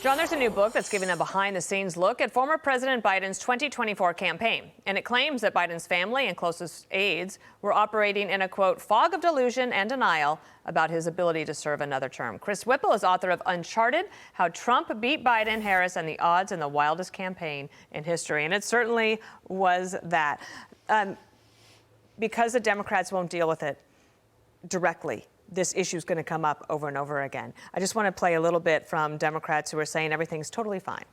John, there's a new book that's giving a behind-the-scenes look at former President Biden's 2024 campaign. And it claims that Biden's family and closest aides were operating in a, quote, fog of delusion and denial about his ability to serve another term. Chris Whipple is author of Uncharted, How Trump Beat Biden, Harris, and the Odds in the Wildest Campaign in History. And it certainly was that. Because the Democrats won't deal with it directly, this issue is going to come up over and over again. I just want to play a little bit from Democrats who are saying everything's totally fine.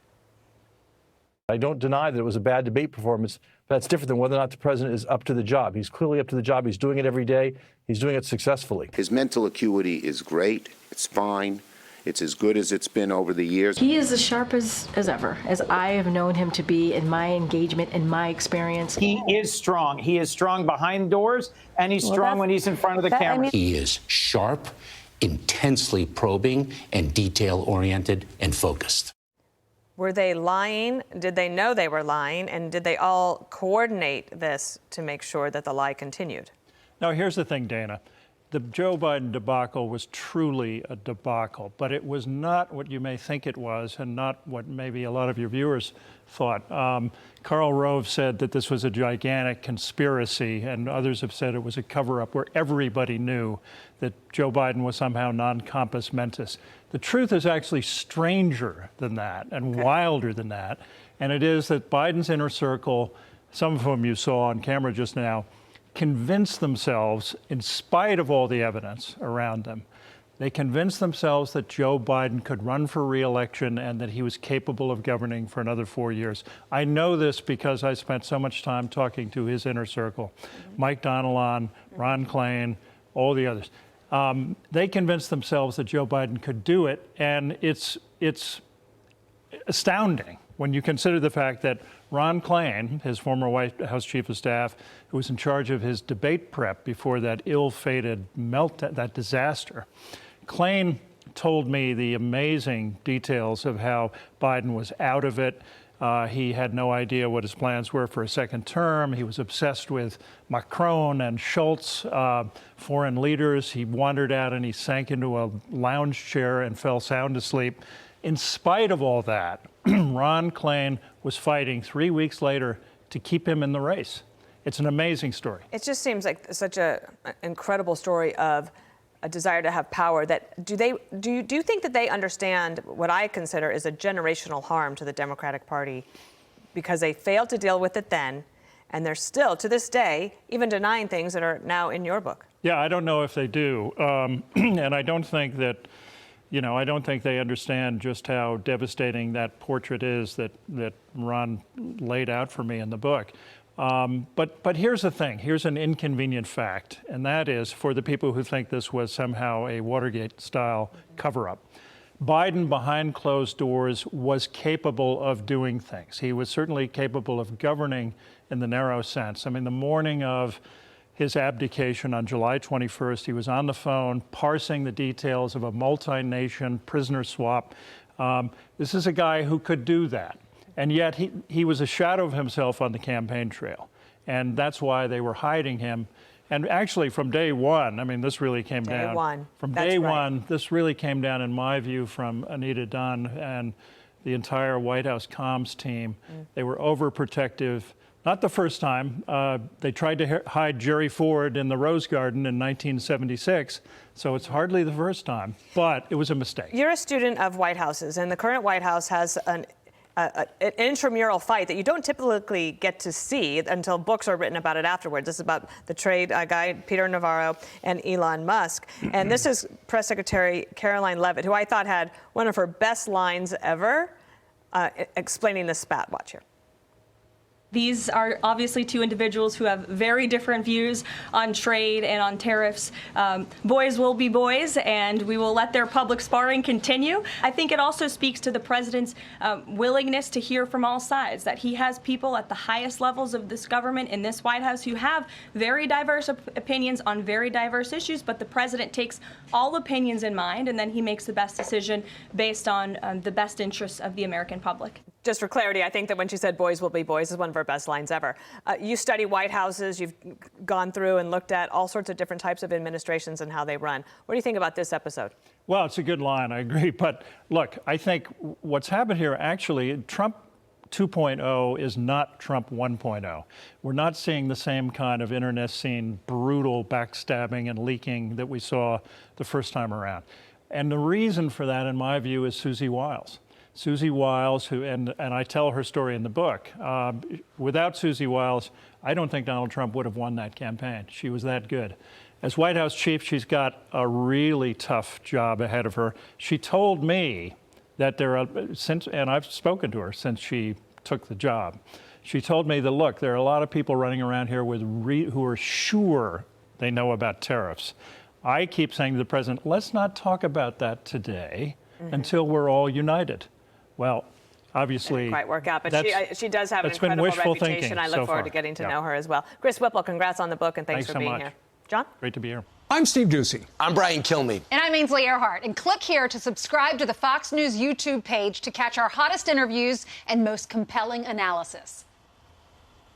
I don't deny that it was a bad debate performance, but that's different than whether or not the president is up to the job. He's clearly up to the job. He's doing it every day. He's doing it successfully. His mental acuity is great. It's fine. It's as good as it's been over the years. He is as sharp as ever, as I have known him to be in my engagement and my experience. He is strong. He is strong behind doors, and he's strong when he's in front of the camera. He is sharp, intensely probing, and detail-oriented and focused. Were they lying? Did they know they were lying? And did they all coordinate this to make sure that the lie continued? Now, here's the thing, Dana. The Joe Biden debacle was truly a debacle, but it was not what you may think it was and not what maybe a lot of your viewers thought. Karl Rove said that this was a gigantic conspiracy, and others have said it was a cover-up where everybody knew that Joe Biden was somehow non-compos mentis. The truth is actually stranger than that and wilder than that, and it is that Biden's inner circle, some of whom you saw on camera just now, convinced themselves, in spite of all the evidence around them, they convinced themselves that Joe Biden could run for re-election and that he was capable of governing for another 4 years. I know this because I spent so much time talking to his inner circle, Mike Donilon, Ron Klain, all the others. They convinced themselves that Joe Biden could do it, and it's astounding when you consider the fact that Ron Klain, his former White House chief of staff, who was in charge of his debate prep before that ill-fated meltdown, that disaster, Klain told me the amazing details of how Biden was out of it. He had no idea what his plans were for a second term. He was obsessed with Macron and Schultz, foreign leaders. He wandered out and he sank into a lounge chair and fell sound asleep. In spite of all that, Ron Klain was fighting 3 weeks later to keep him in the race. It's an amazing story. It just seems like such an incredible story of a desire to have power. That do you think that they understand what I consider is a generational harm to the Democratic Party because they failed to deal with it then, and they're still, to this day, even denying things that are now in your book? Yeah, I don't know if they do. And I don't think that, I don't think they understand just how devastating that portrait is that Ron laid out for me in the book. But here's the thing. Here's an inconvenient fact, and that is for the people who think this was somehow a Watergate-style cover-up. Biden, behind closed doors, was capable of doing things. He was certainly capable of governing in the narrow sense. I mean, the morning of his abdication on July 21st, he was on the phone parsing the details of a multi-nation prisoner swap. This is a guy who could do that. And yet he was a shadow of himself on the campaign trail. And that's why they were hiding him. And actually, from day one, I mean, this really came down. Day one. From day one, this really came down, in my view, from Anita Dunn and the entire White House comms team. They were overprotective. Not the first time. They tried to hide Jerry Ford in the Rose Garden in 1976, so it's hardly the first time, but it was a mistake. You're a student of White Houses, and the current White House has an intramural fight that you don't typically get to see until books are written about it afterwards. This is about the trade guy, Peter Navarro, and Elon Musk. And this is Press Secretary Caroline Leavitt, who I thought had one of her best lines ever explaining the spat. Watch here. These are obviously two individuals who have very different views on trade and on tariffs. Boys will be boys, and we will let their public sparring continue. I think it also speaks to the president's willingness to hear from all sides, that he has people at the highest levels of this government in this White House who have very diverse opinions on very diverse issues, but the president takes all opinions in mind, and then he makes the best decision based on the best interests of the American public. Just for clarity, I think that when she said boys will be boys is one of her best lines ever. You study White Houses. You've gone through and looked at all sorts of different types of administrations and how they run. What do you think about this episode? Well, it's a good line. I agree. But look, I think what's happened here, actually, Trump 2.0 is not Trump 1.0. We're not seeing the same kind of internecine, brutal backstabbing and leaking that we saw the first time around. And the reason for that, in my view, is Susie Wiles. Susie Wiles, who, and I tell her story in the book. Without Susie Wiles, I don't think Donald Trump would have won that campaign. She was that good. As White House chief, she's got a really tough job ahead of her. She told me that there are, and I've spoken to her since she took the job. She told me that, look, there are a lot of people running around here who are sure they know about tariffs. I keep saying to the president, let's not talk about that today until we're all united. Well, obviously, didn't quite work out, but she does have an that's been incredible wishful reputation. thinking I look so forward far. to getting to know her as well. Chris Whipple, congrats on the book, and thanks for so being much. here. John? Great to be here. I'm Steve Doocy. I'm Brian Kilmeade. And I'm Ainsley Earhart. And click here to subscribe to the Fox News YouTube page to catch our hottest interviews and most compelling analysis.